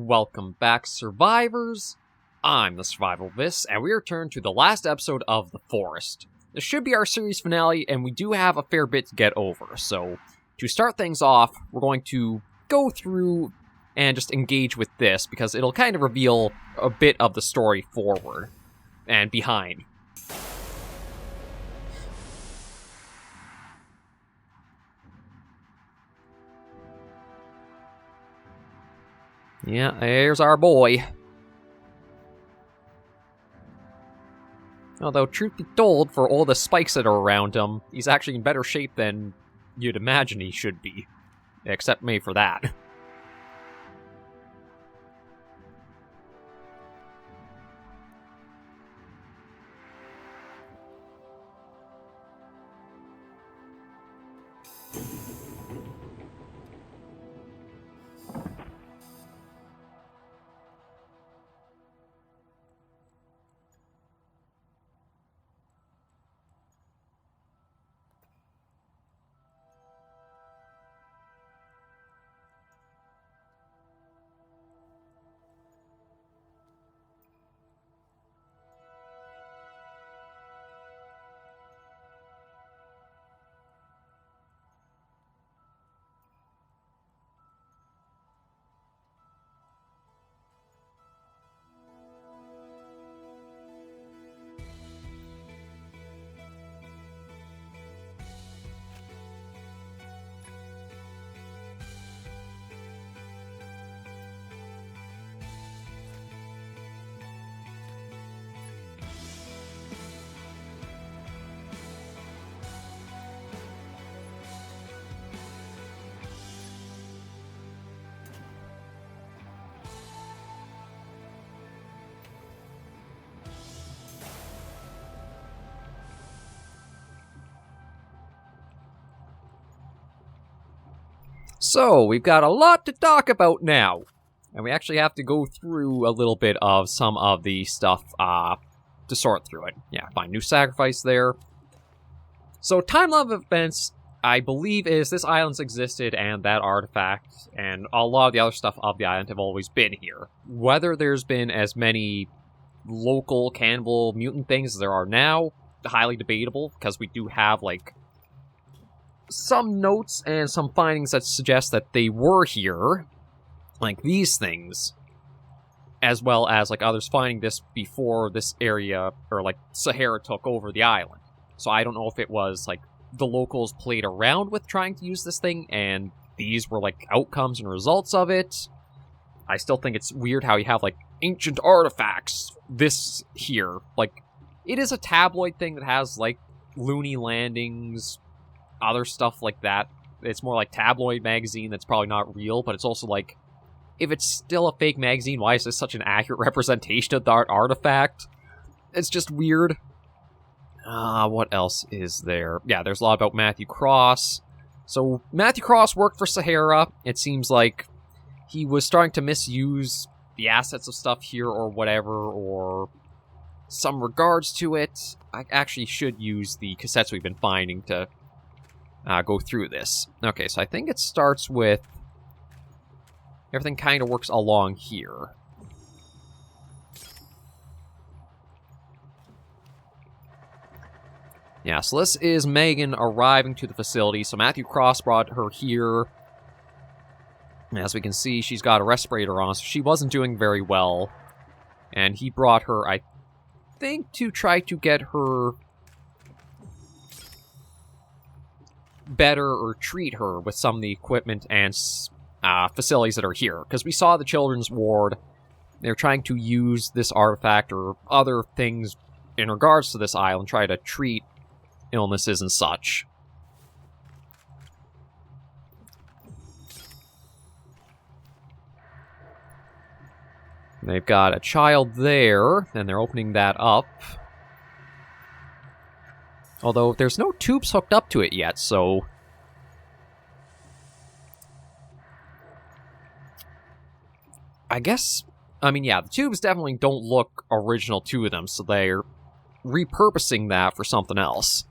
Welcome back, survivors. I'm the SurvivalVis, and we return to the last episode of The Forest. This should be our series finale, and we do have a fair bit to get over, so to start things off, we're going to go through and just engage with this, because it'll kind of reveal a bit of the story forward and behind. Yeah, there's our boy. Although, truth be told, for all the spikes that are around him, he's actually in better shape than you'd imagine he should be. Except me for that. So, we've got a lot to talk about now. And we actually have to go through a little bit of some of the stuff to sort through it. Yeah, find new sacrifice there. So, timeline of events, I believe, is this island's existed and that artifact and a lot of the other stuff of the island have always been here. Whether there's been as many local cannibal mutant things as there are now, highly debatable, because we do have, like, some notes and some findings that suggest that they were here, like these things, as well as like others finding this before this area, or like Sahara took over the island. So I don't know if it was like the locals played around with trying to use this thing and these were like outcomes and results of it. I still think it's weird how you have like ancient artifacts this here. Like, it is a tabloid thing that has like loony landings, other stuff like that. It's more like tabloid magazine that's probably not real, but it's also like, if it's still a fake magazine, why is this such an accurate representation of the artifact? It's just weird. What else is there? Yeah, there's a lot about Matthew Cross. So, Matthew Cross worked for Sahara. It seems like he was starting to misuse the assets of stuff here or whatever, or some regards to it. I actually should use the cassettes we've been finding to go through this. Okay, so I think it starts with everything kind of works along here. Yeah, so this is Megan arriving to the facility. So Matthew Cross brought her here. As we can see, she's got a respirator on, so she wasn't doing very well. And he brought her, I think, to try to get her better or treat her with some of the equipment and facilities that are here. Because we saw the children's ward. They're trying to use this artifact or other things in regards to this island, try to treat illnesses and such. They've got a child there, and they're opening that up. Although, there's no tubes hooked up to it yet, so I guess, I mean, yeah, the tubes definitely don't look original to them, so they're repurposing that for something else.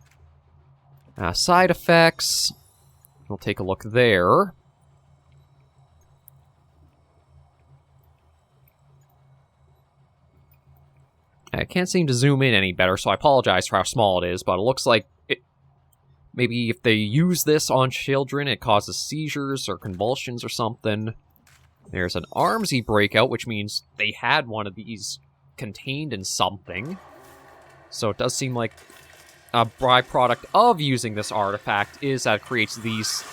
Side effects, we'll take a look there. I can't seem to zoom in any better, so I apologize for how small it is, but it looks like maybe if they use this on children, it causes seizures or convulsions or something. There's an Armsy breakout, which means they had one of these contained in something. So it does seem like a byproduct of using this artifact is that it creates these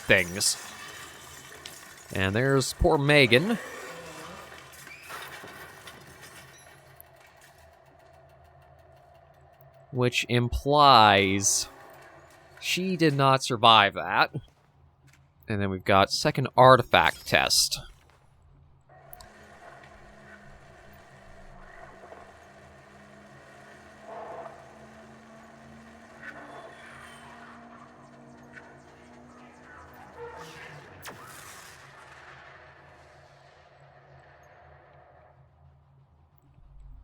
things. And there's poor Megan. Which implies she did not survive that. And then we've got second artifact test.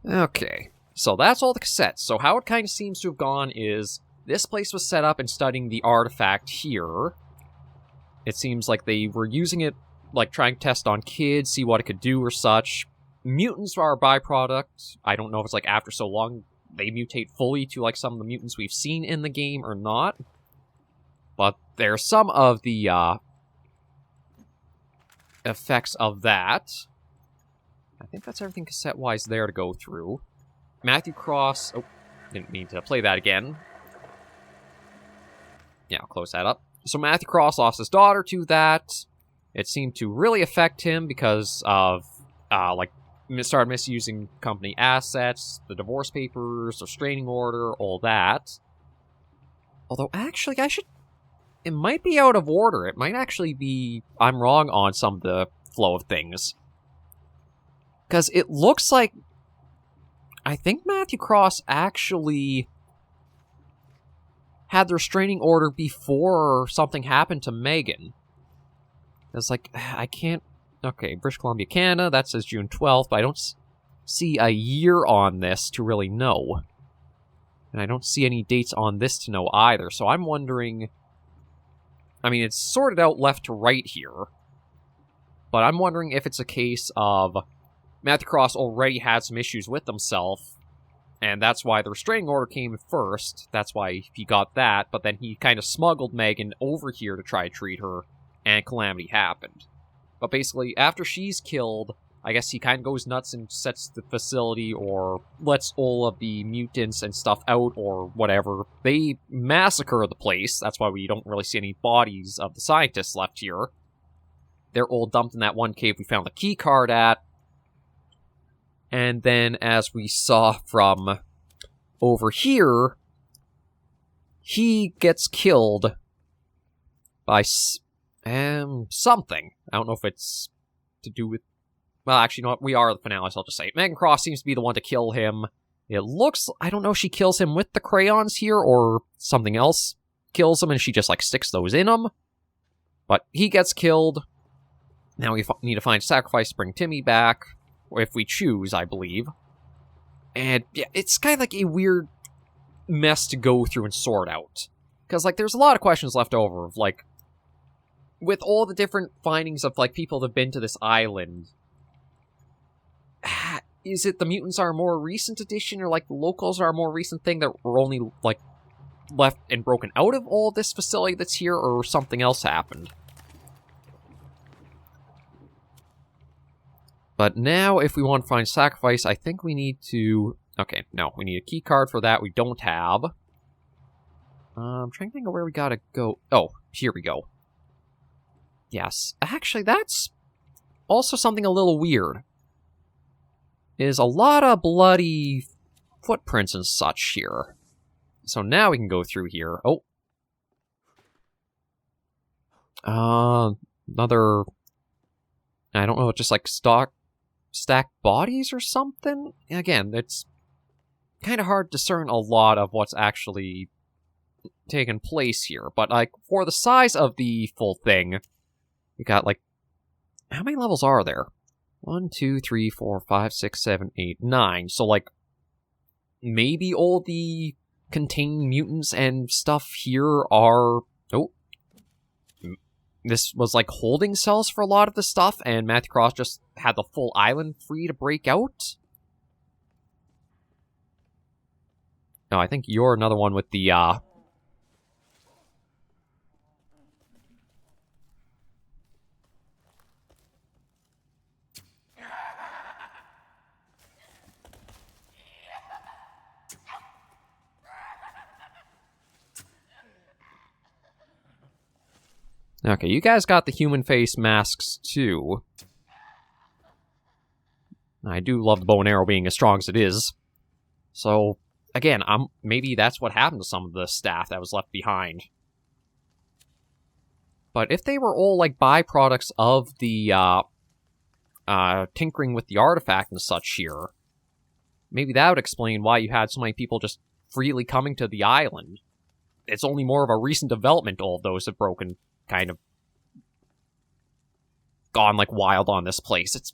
Okay. So that's all the cassettes. So how it kind of seems to have gone is this place was set up and studying the artifact here. It seems like they were using it, like trying to test on kids, see what it could do or such. Mutants are a byproduct. I don't know if it's like after so long they mutate fully to like some of the mutants we've seen in the game or not. But there's some of the effects of that. I think that's everything cassette-wise there to go through. Matthew Cross... Oh, didn't mean to play that again. Yeah, I'll close that up. So Matthew Cross lost his daughter to that. It seemed to really affect him because of, like, started misusing company assets, the divorce papers, the restraining order, all that. Although, actually, it might be out of order. It might actually be... I'm wrong on some of the flow of things. Because it looks like... I think Matthew Cross actually had the restraining order before something happened to Megan. It's like, I can't... Okay, British Columbia, Canada, that says June 12th, but I don't see a year on this to really know. And I don't see any dates on this to know either, so I'm wondering... I mean, it's sorted out left to right here, but I'm wondering if it's a case of... Matthew Cross already had some issues with himself, and that's why the restraining order came first. That's why he got that, but then he kind of smuggled Megan over here to try to treat her, and Calamity happened. But basically, after she's killed, I guess he kind of goes nuts and sets the facility, or lets all of the mutants and stuff out, or whatever. They massacre the place. That's why we don't really see any bodies of the scientists left here. They're all dumped in that one cave we found the key card at. And then, as we saw from over here, he gets killed by something. I don't know if it's to do with... Well, actually, no, we are the finale, so I'll just say it. Megan Cross seems to be the one to kill him. It looks... I don't know if she kills him with the crayons here, or something else kills him, and she just, like, sticks those in him. But he gets killed. Now we need to find sacrifice to bring Timmy back. If we choose, I believe. And, yeah, it's kind of like a weird mess to go through and sort out. Because, like, there's a lot of questions left over of, like, with all the different findings of, like, people that have been to this island, is it the mutants are a more recent addition, or, like, the locals are a more recent thing that were only, like, left and broken out of all this facility that's here, or something else happened? But now, if we want to find sacrifice, I think we need to... Okay, no, we need a key card for that we don't have. I'm trying to think of where we gotta go. Oh, here we go. Yes. Actually, that's also something a little weird. Is a lot of bloody footprints and such here. So now we can go through here. Oh. Another... I don't know, just like stacked bodies or something? Again, it's kind of hard to discern a lot of what's actually taken place here. But, like, for the size of the full thing, we got, like, how many levels are there? 1, 2, 3, 4, 5, 6, 7, 8, 9. So, like, maybe all the contained mutants and stuff here are... Oh. This was, like, holding cells for a lot of the stuff, and Matthew Cross just had the full island free to break out? No, I think you're another one with the, Okay, you guys got the human face masks, too. I do love the bow and arrow being as strong as it is. So, again, maybe that's what happened to some of the staff that was left behind. But if they were all, like, byproducts of the, tinkering with the artifact and such here, maybe that would explain why you had so many people just freely coming to the island. It's only more of a recent development all of those have broken, kind of gone, like, wild on this place. It's...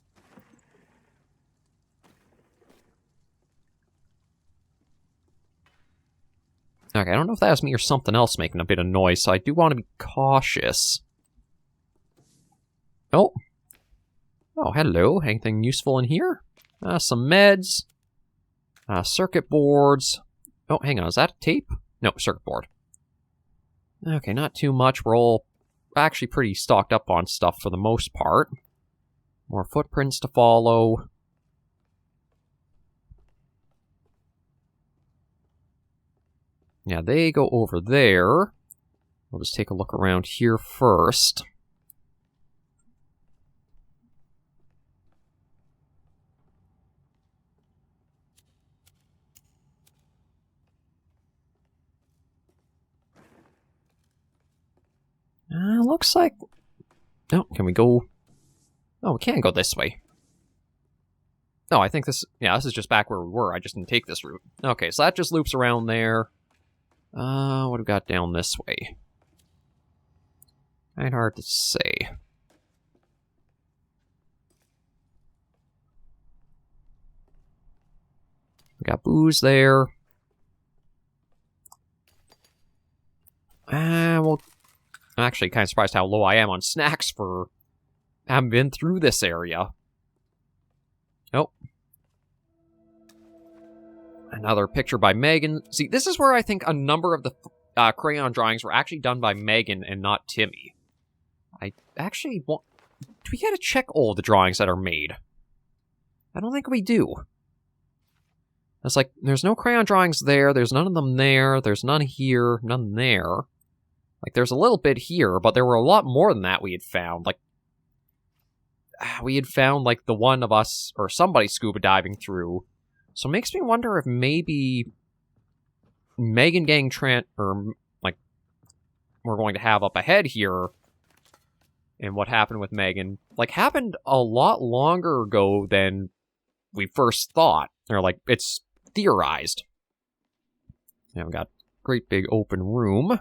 Okay, I don't know if that was me or something else making a bit of noise, so I do want to be cautious. Oh. Oh, hello. Anything useful in here? Some meds. Circuit boards. Oh, hang on. Is that a tape? No, circuit board. Okay, not too much. We're all actually pretty stocked up on stuff for the most part. More footprints to follow. Yeah, they go over there. We'll just take a look around here first. Looks like... Oh, can we go... Oh, we can't go this way. Oh, I think this... Yeah, this is just back where we were. I just didn't take this route. Okay, so that just loops around there. What do we got down this way? Kind of hard to say. We got booze there. Well... I'm actually kind of surprised how low I am on snacks for having been through this area. Oh. Another picture by Megan. See, this is where I think a number of the crayon drawings were actually done by Megan and not Timmy. I actually want... Do we get to check all the drawings that are made? I don't think we do. It's like, there's no crayon drawings there, there's none of them there, there's none here, none there. Like, there's a little bit here, but there were a lot more than that we had found. Like, we had found, like, the one of us, or somebody scuba diving through. So it makes me wonder if maybe Megan getting or, like, we're going to have up ahead here, and what happened with Megan, like, happened a lot longer ago than we first thought. Or, like, it's theorized. Yeah, we've got a great big open room.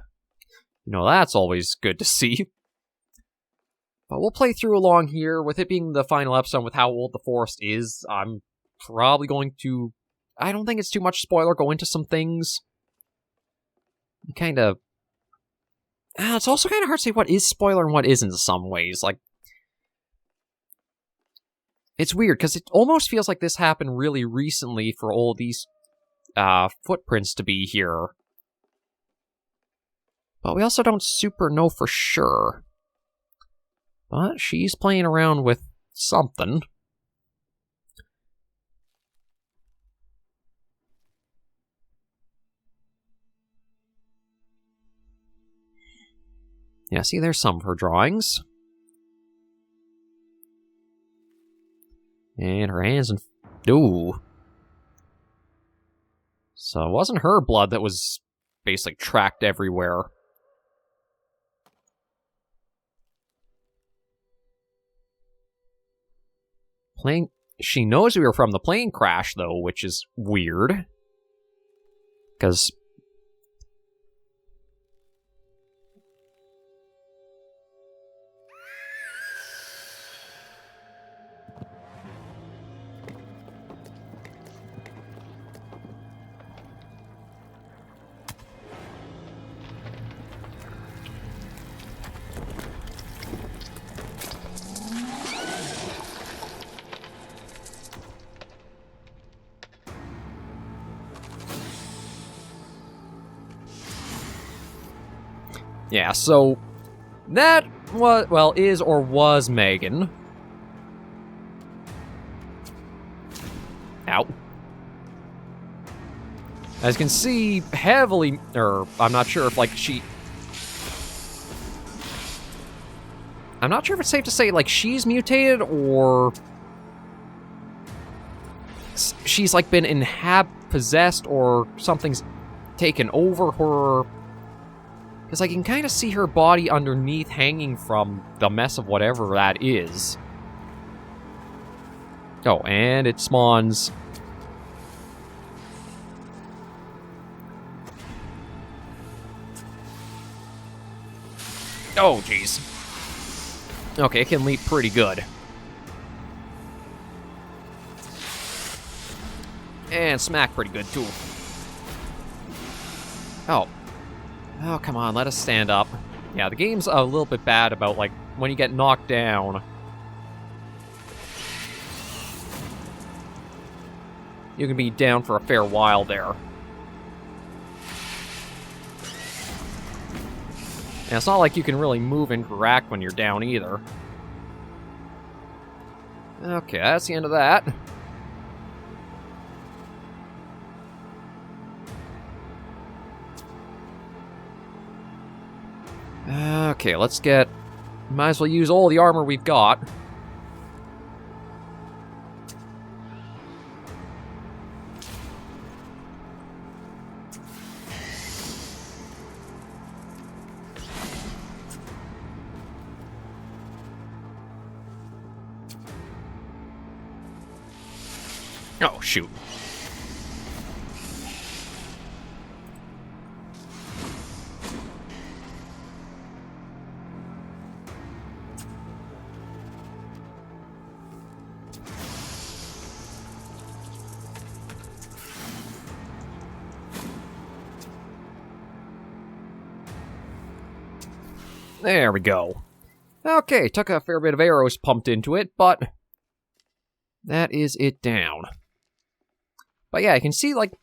You know, that's always good to see. But we'll play through along here. With it being the final episode with how old the forest is, I'm probably going to... I don't think it's too much spoiler, go into some things. Kind of... it's also kind of hard to say what is spoiler and what isn't in some ways. Like, it's weird, because it almost feels like this happened really recently for all these footprints to be here. But we also don't super know for sure. But she's playing around with something. Yeah, see, there's some of her drawings. And her hands and... Ooh. So it wasn't her blood that was basically tracked everywhere. She knows we were from the plane crash, though, which is weird. Because... Yeah, so that was, well, is or was Megan. Ow. As you can see, heavily, or I'm not sure if, like, I'm not sure if it's safe to say, like, she's mutated, or she's, like, been possessed, or something's taken over her. Because I can kind of see her body underneath hanging from the mess of whatever that is. Oh, and it spawns. Oh, jeez. Okay, it can leap pretty good. And smack pretty good, too. Oh. Oh, come on, let us stand up. Yeah, the game's a little bit bad about, like, when you get knocked down. You can be down for a fair while there. And it's not like you can really move and interact when you're down either. Okay, that's the end of that. Okay, let's get... Might as well use all the armor we've got. Oh, shoot. There we go. Okay, took a fair bit of arrows pumped into it, but that is it down. But yeah, I can see, like,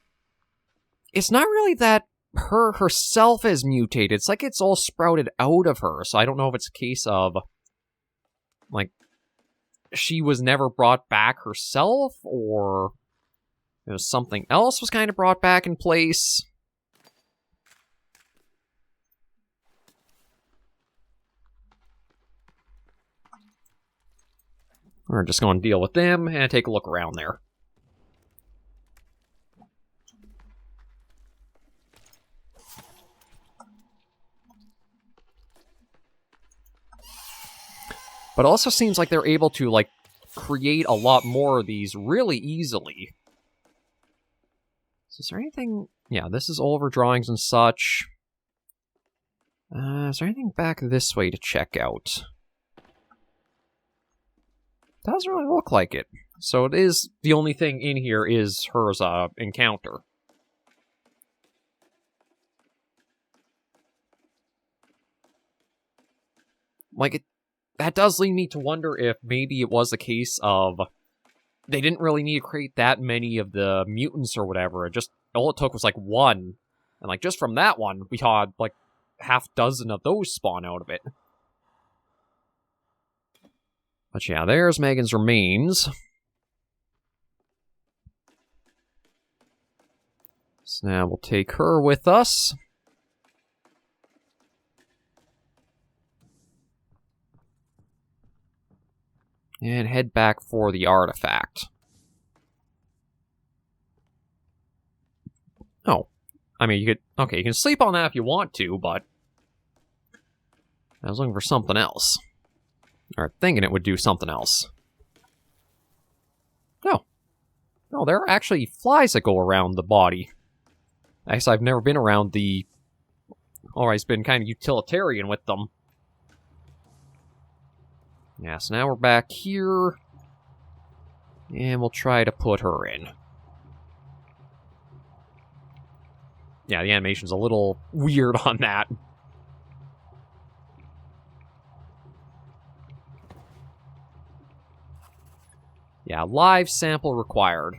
it's not really that her herself is mutated. It's like it's all sprouted out of her, so I don't know if it's a case of, like, she was never brought back herself, or it was something else was kind of brought back in place. We're just going to deal with them and take a look around there. But it also seems like they're able to, like, create a lot more of these really easily. So is there anything... Yeah, this is all of her drawings and such. Is there anything back this way to check out? Doesn't really look like it. So it is... The only thing in here is her encounter. Like, it... That does lead me to wonder if maybe it was a case of they didn't really need to create that many of the mutants or whatever. It just, all it took was like one. And like just from that one, we had like half dozen of those spawn out of it. But yeah, there's Megan's remains. So now we'll take her with us. And head back for the artifact. Oh. I mean, you could... Okay, you can sleep on that if you want to, but... I was looking for something else. Or thinking it would do something else. No. No, there are actually flies that go around the body. I guess I've never been around the... Or I've been kind of utilitarian with them. Yeah, so now we're back here. And we'll try to put her in. Yeah, the animation's a little weird on that. Yeah, live sample required.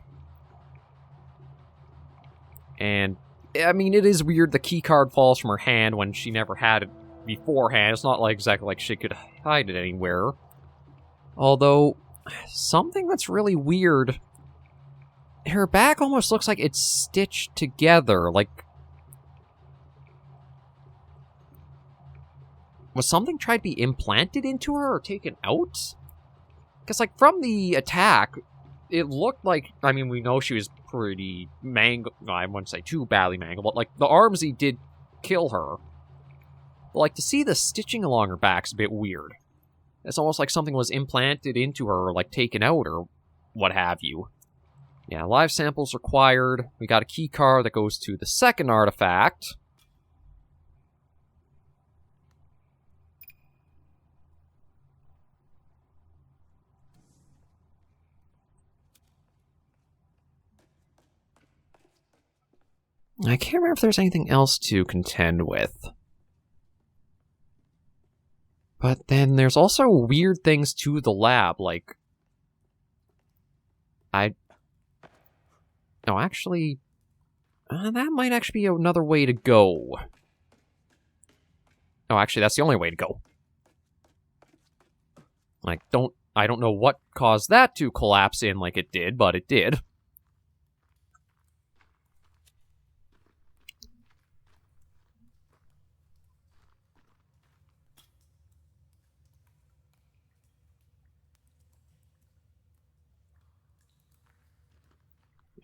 And, I mean, it is weird the keycard falls from her hand when she never had it beforehand. It's not like exactly like she could hide it anywhere. Although, something that's really weird, her back almost looks like it's stitched together, like... Was something tried to be implanted into her or taken out? Because, like, from the attack, it looked like... I mean, we know she was pretty mangled... I wouldn't say too badly mangled, but, like, the Armsy did kill her. But, like, to see the stitching along her back's a bit weird. It's almost like something was implanted into her, or, like, taken out, or what have you. Yeah, live samples required. We got a key card that goes to the second artifact. I can't remember if there's anything else to contend with. But then there's also weird things to the lab, like... No, actually... that might actually be another way to go. No, actually, that's the only way to go. Like, I don't know what caused that to collapse in like it did, but it did.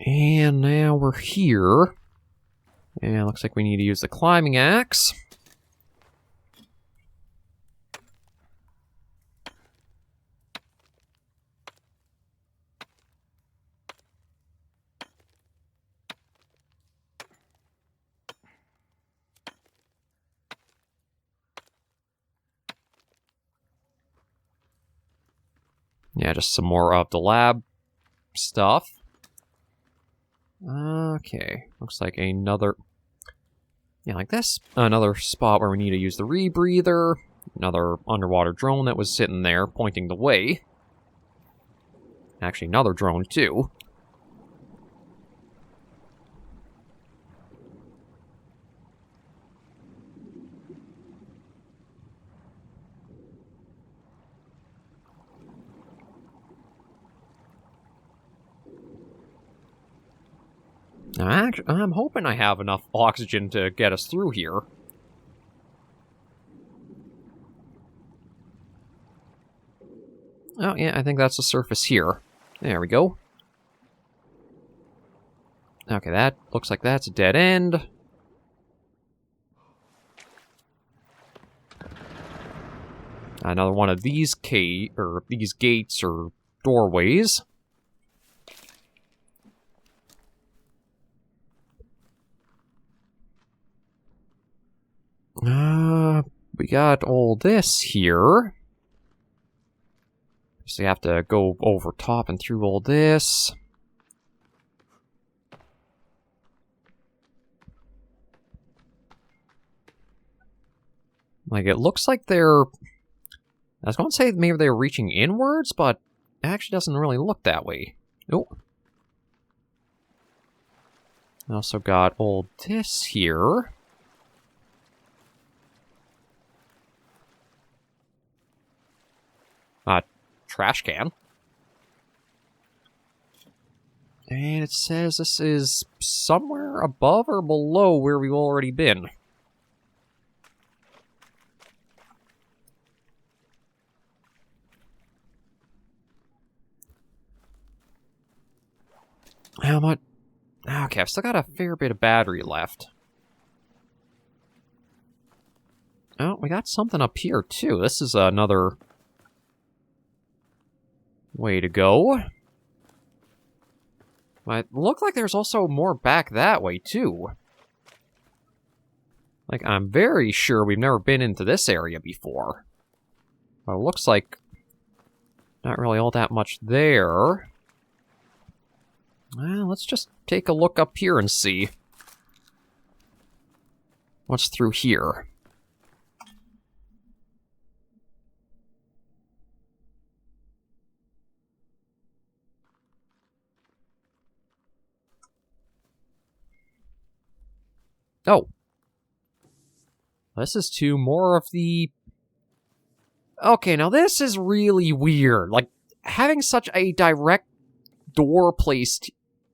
And now we're here. And it looks like we need to use the climbing axe. Yeah, just some more of the lab stuff. Okay, looks like another... Yeah, like this. Another spot where we need to use the rebreather. Another underwater drone that was sitting there, pointing the way. Actually, another drone, too. Now, I'm hoping I have enough oxygen to get us through here. Oh, yeah, I think that's the surface here. There we go. Okay, that looks like that's a dead end. Another one of these these gates or doorways. We got all this here. So you have to go over top and through all this. Like, it looks like they're... I was going to say maybe they're reaching inwards, but it actually doesn't really look that way. Oh. Also got all this here. Trash can. And it says this is somewhere above or below where we've already been. How much? Okay, I've still got a fair bit of battery left. Oh, we got something up here, too. This is another way to go. But it looked like there's also more back that way, too. Like, I'm very sure we've never been into this area before. But it looks like not really all that much there. Well, let's just take a look up here and see what's through here. Oh. This is to more of the... Okay, now this is really weird. Like, having such a direct door placed...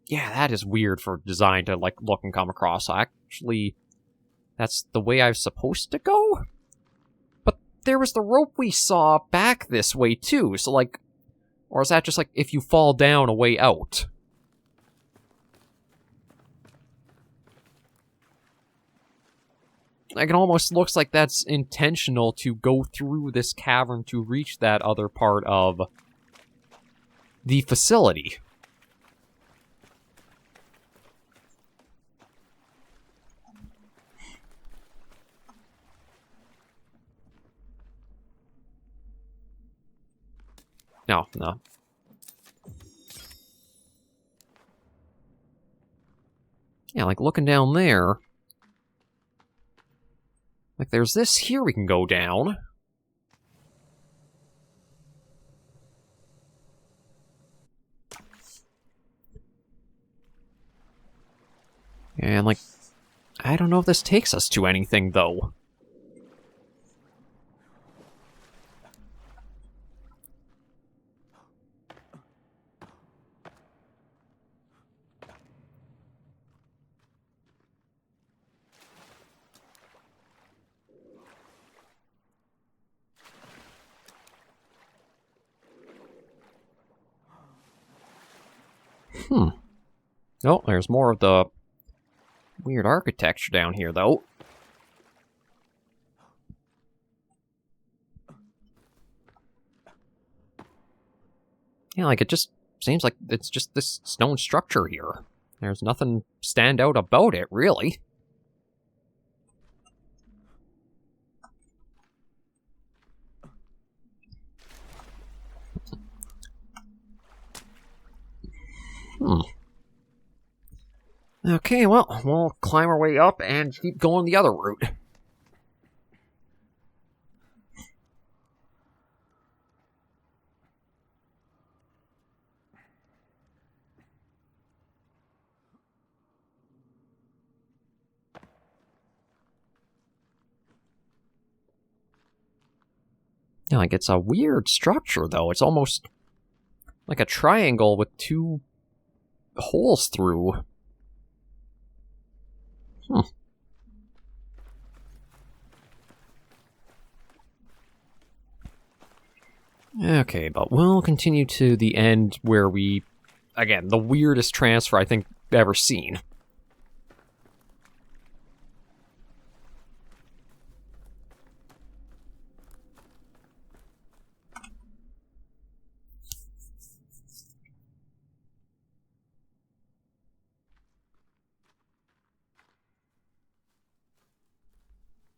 Yeah, that is weird for design to, like, look and come across. Actually, that's the way I was supposed to go? But there was the rope we saw back this way, too. So, like... Or is that just, like, if you fall down, a way out? Like, it almost looks like that's intentional to go through this cavern to reach that other part of the facility. No. Yeah, like, looking down there... Like, there's this here we can go down. And, like, I don't know if this takes us to anything, though. Oh, there's more of the weird architecture down here, though. Yeah, like, it just seems like it's just this stone structure here. There's nothing stand out about it, really. Okay, well, we'll climb our way up and keep going the other route. Yeah, like, it's a weird structure, though. It's almost like a triangle with two holes through. Okay, but we'll continue to the end where we... Again, the weirdest transfer I think I've ever seen.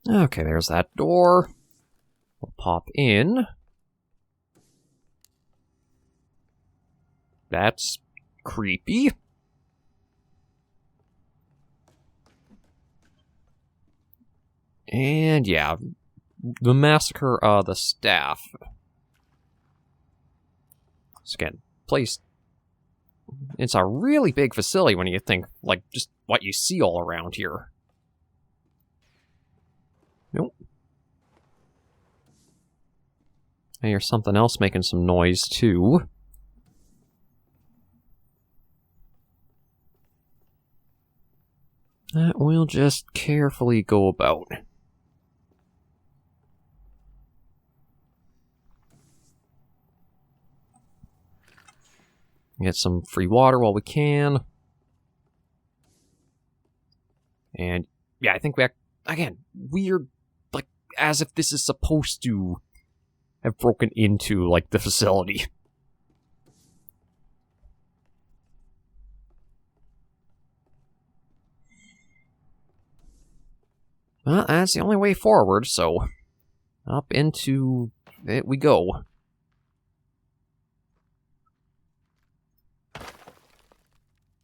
Okay, there's that door. We'll pop in. That's creepy. And yeah, the massacre of the staff. So again, place. It's a really big facility when you think, like, just what you see all around here. Nope. I hear something else making some noise, too. That we'll just carefully go about. Get some free water while we can. And, yeah, I think we... Again, weird, like, as if this is supposed to have broken into, like, the facility. Well, that's the only way forward, so up into it we go.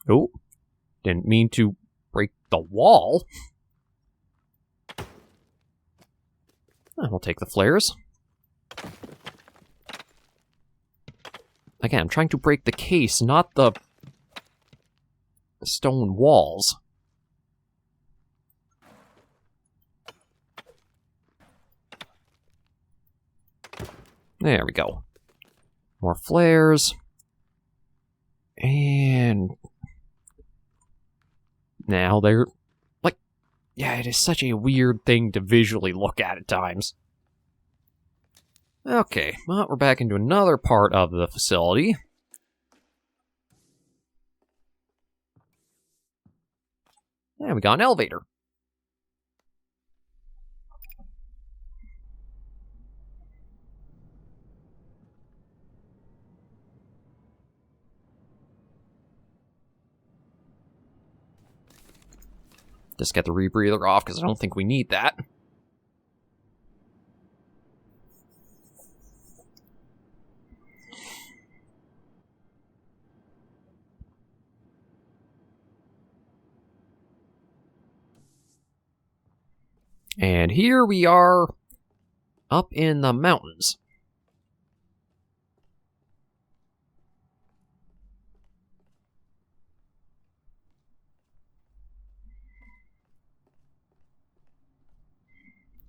Oh, didn't mean to break the wall. We'll take the flares. Again, I'm trying to break the case, not the stone walls. There we go. More flares. And now they're like, yeah, it is such a weird thing to visually look at times. Okay, well, we're back into another part of the facility. And we got an elevator. Just get the rebreather off because I don't think we need that. And here we are up in the mountains.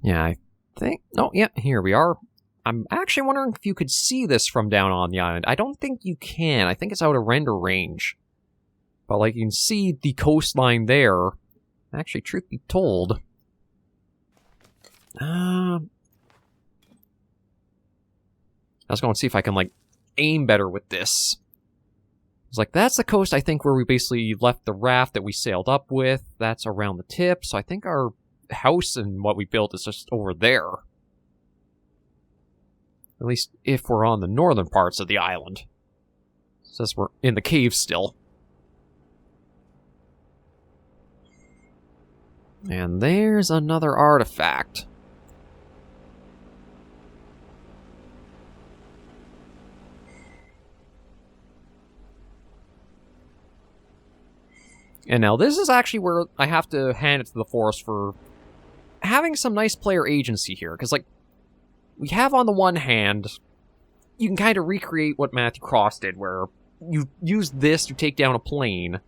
Yeah, I think... Oh, yeah, here we are. I'm actually wondering if you could see this from down on the island. I don't think you can. I think it's out of render range. But, like, you can see the coastline there. Actually, truth be told... I was going to see if I can, like, aim better with this. It's like, that's the coast, I think, where we basically left the raft that we sailed up with. That's around the tip, so I think our house and what we built is just over there. At least if we're on the northern parts of the island. It says we're in the cave still. And there's another artifact. And now this is actually where I have to hand it to the Forest for having some nice player agency here. Because, like, we have on the one hand, you can kind of recreate what Matthew Cross did, where you use this to take down a plane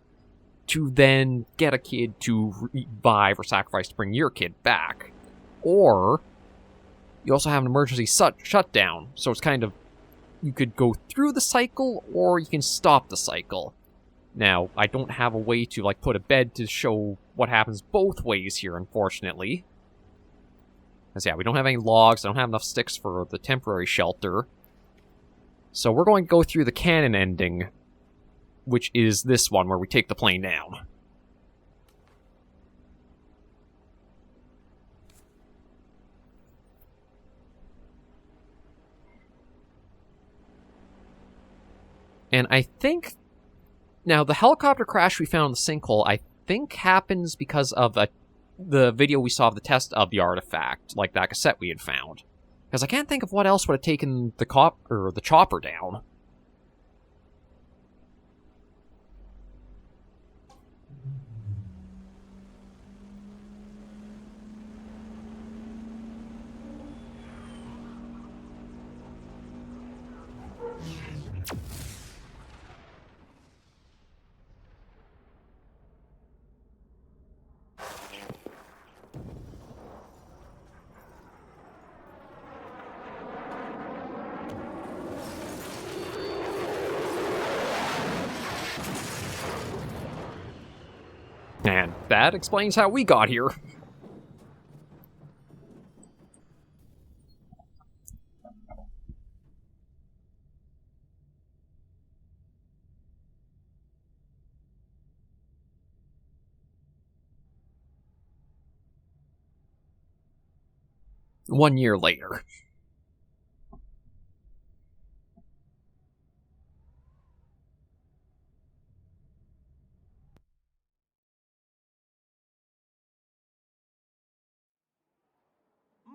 to then get a kid to revive or sacrifice to bring your kid back. Or you also have an emergency shutdown. So it's kind of, you could go through the cycle or you can stop the cycle. Now, I don't have a way to, like, put a bed to show what happens both ways here, unfortunately. Because, yeah, we don't have any logs, I don't have enough sticks for the temporary shelter. So we're going to go through the canon ending, which is this one, where we take the plane down. And I think... Now, the helicopter crash we found in the sinkhole, I think happens because of the video we saw of the test of the artifact, like that cassette we had found. Because I can't think of what else would have taken the chopper down. And that explains how we got here. One year later.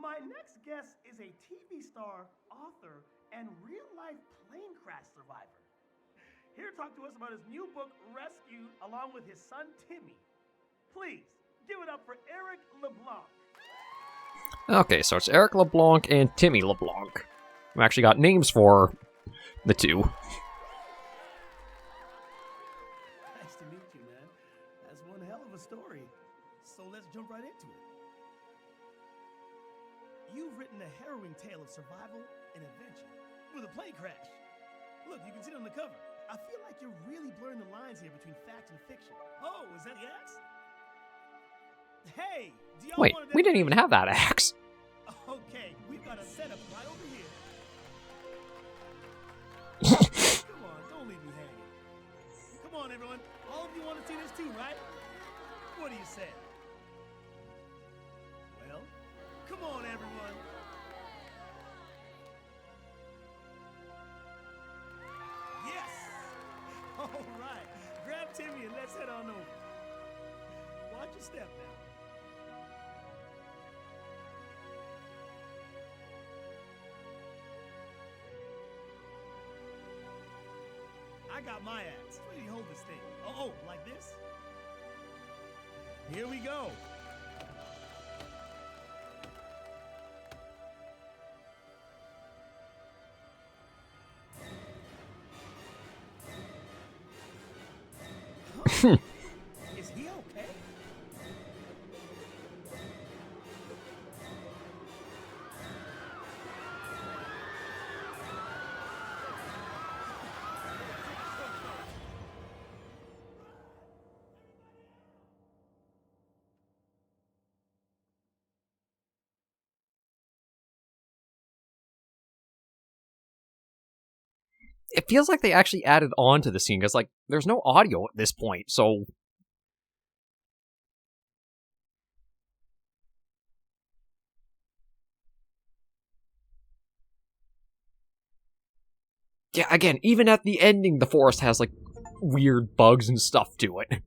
My next guest is a TV star, author, and real-life plane crash survivor. Here to talk to us about his new book, Rescued, along with his son, Timmy. Please, give it up for Eric LeBlanc. Okay, so it's Eric LeBlanc and Timmy LeBlanc. We actually got names for the two. Nice to meet you, man. That's one hell of a story. So let's jump right into it. You've written a harrowing tale of survival and adventure. with a plane crash. Look, you can see it on the cover. I feel like you're really blurring the lines here between fact and fiction. Oh, is that the axe? Hey, do y'all Wait, want to we didn't even have that axe. Okay, we've got a setup right over here. Come on, don't leave me hanging. Come on, everyone. All of you want to see this too, right? What do you say? Well, come on, everyone. Yes! All right. Grab Timmy and let's head on over. Watch your step now. I got my axe. Where do you hold this thing? Oh, like this? Here we go. Huh? Is he okay? It feels like they actually added on to the scene, because, like, there's no audio at this point, so... Yeah, again, even at the ending, the forest has, like, weird bugs and stuff to it.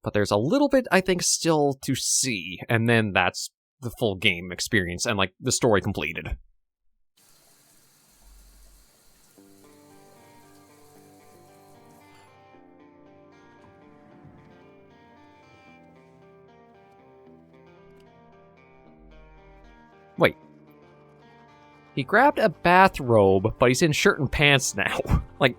But there's a little bit, I think, still to see, and then that's the full game experience, and, like, the story completed. Wait. He grabbed a bathrobe, but he's in shirt and pants now. Like...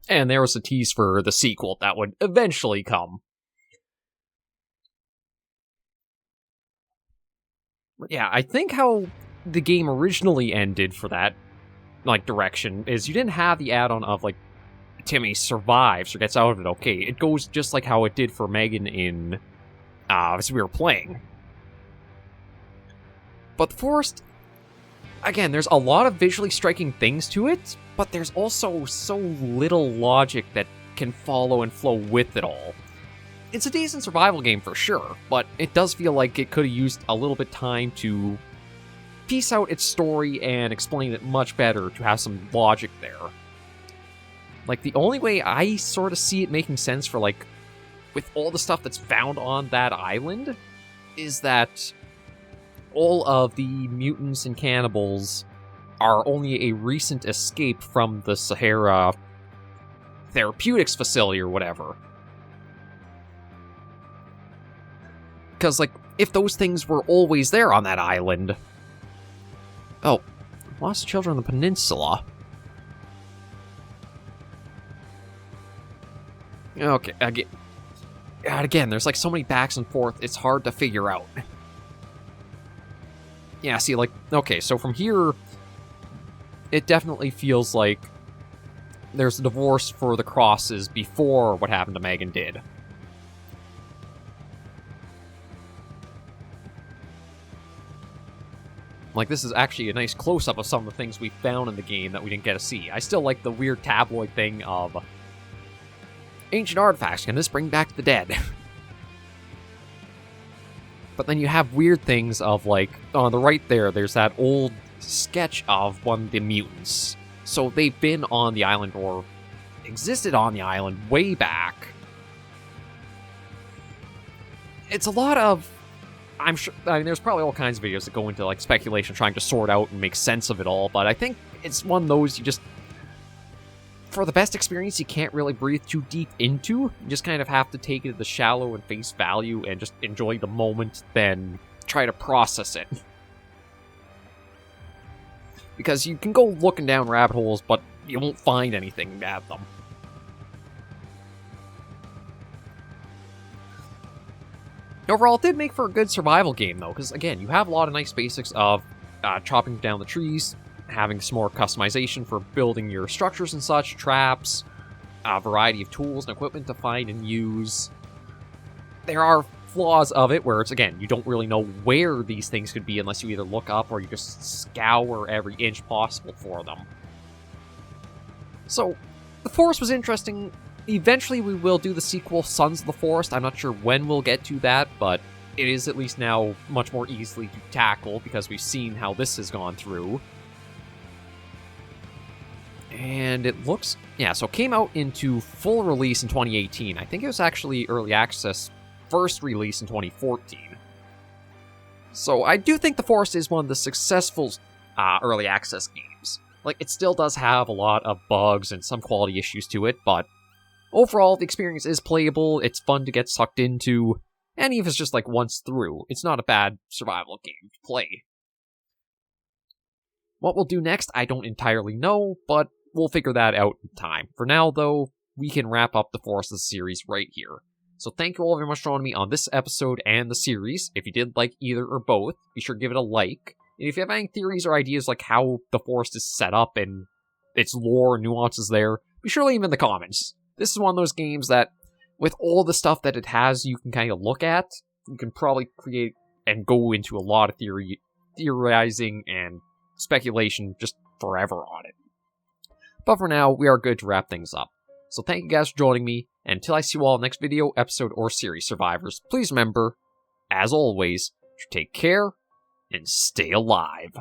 And there was a tease for the sequel that would eventually come. But yeah, I think how the game originally ended for that, like, direction is you didn't have the add-on of, like, Timmy survives or gets out of it okay. It goes just like how it did for Megan in, as we were playing. But the forest, again, there's a lot of visually striking things to it, but there's also so little logic that can follow and flow with it all. It's a decent survival game for sure, but it does feel like it could have used a little bit time to piece out its story and explain it much better to have some logic there. Like, the only way I sort of see it making sense for, like, with all the stuff that's found on that island, is that all of the mutants and cannibals are only a recent escape from the Sahara Therapeutics facility or whatever. Because, like, if those things were always there on that island... Oh, lost children on the peninsula. Okay, again, there's, like, so many backs and forth, it's hard to figure out. Yeah, see, like, okay, so from here, it definitely feels like there's a divorce for the crosses before what happened to Megan did. Like, this is actually a nice close-up of some of the things we found in the game that we didn't get to see. I still like the weird tabloid thing of ancient artifacts. Can this bring back the dead? But then you have weird things of, like, on the right there's that old sketch of one of the mutants. So they've been on the island, or existed on the island way back. It's a lot of... I'm sure... I mean, there's probably all kinds of videos that go into, like, speculation, trying to sort out and make sense of it all, but I think it's one of those you just... For the best experience, you can't really breathe too deep into. You just kind of have to take it at the shallow and face value and just enjoy the moment, then try to process it. Because you can go looking down rabbit holes, but you won't find anything at them. Overall, it did make for a good survival game, though, because, again, you have a lot of nice basics of chopping down the trees, having some more customization for building your structures and such, traps, a variety of tools and equipment to find and use. There are flaws of it where it's, again, you don't really know where these things could be unless you either look up or you just scour every inch possible for them. So, the forest was interesting. Eventually we will do the sequel, Sons of the Forest. I'm not sure when we'll get to that, but it is at least now much more easily to tackle because we've seen how this has gone through. And it looks... yeah, so it came out into full release in 2018. I think it was actually early access first release in 2014. So I do think The Forest is one of the successful early access games. Like, it still does have a lot of bugs and some quality issues to it, but overall, the experience is playable, it's fun to get sucked into, and even if it's just like once through, it's not a bad survival game to play. What we'll do next, I don't entirely know, but we'll figure that out in time. For now, though, we can wrap up the Forest of the series right here. So thank you all very much for joining me on this episode and the series. If you did like either or both, be sure to give it a like. And if you have any theories or ideas like how the Forest is set up and its lore and nuances there, be sure to leave them in the comments. This is one of those games that, with all the stuff that it has you can kind of look at, you can probably create and go into a lot of theorizing and speculation just forever on it. But for now, we are good to wrap things up. So thank you guys for joining me, and until I see you all next video, episode, or series survivors, please remember, as always, to take care and stay alive.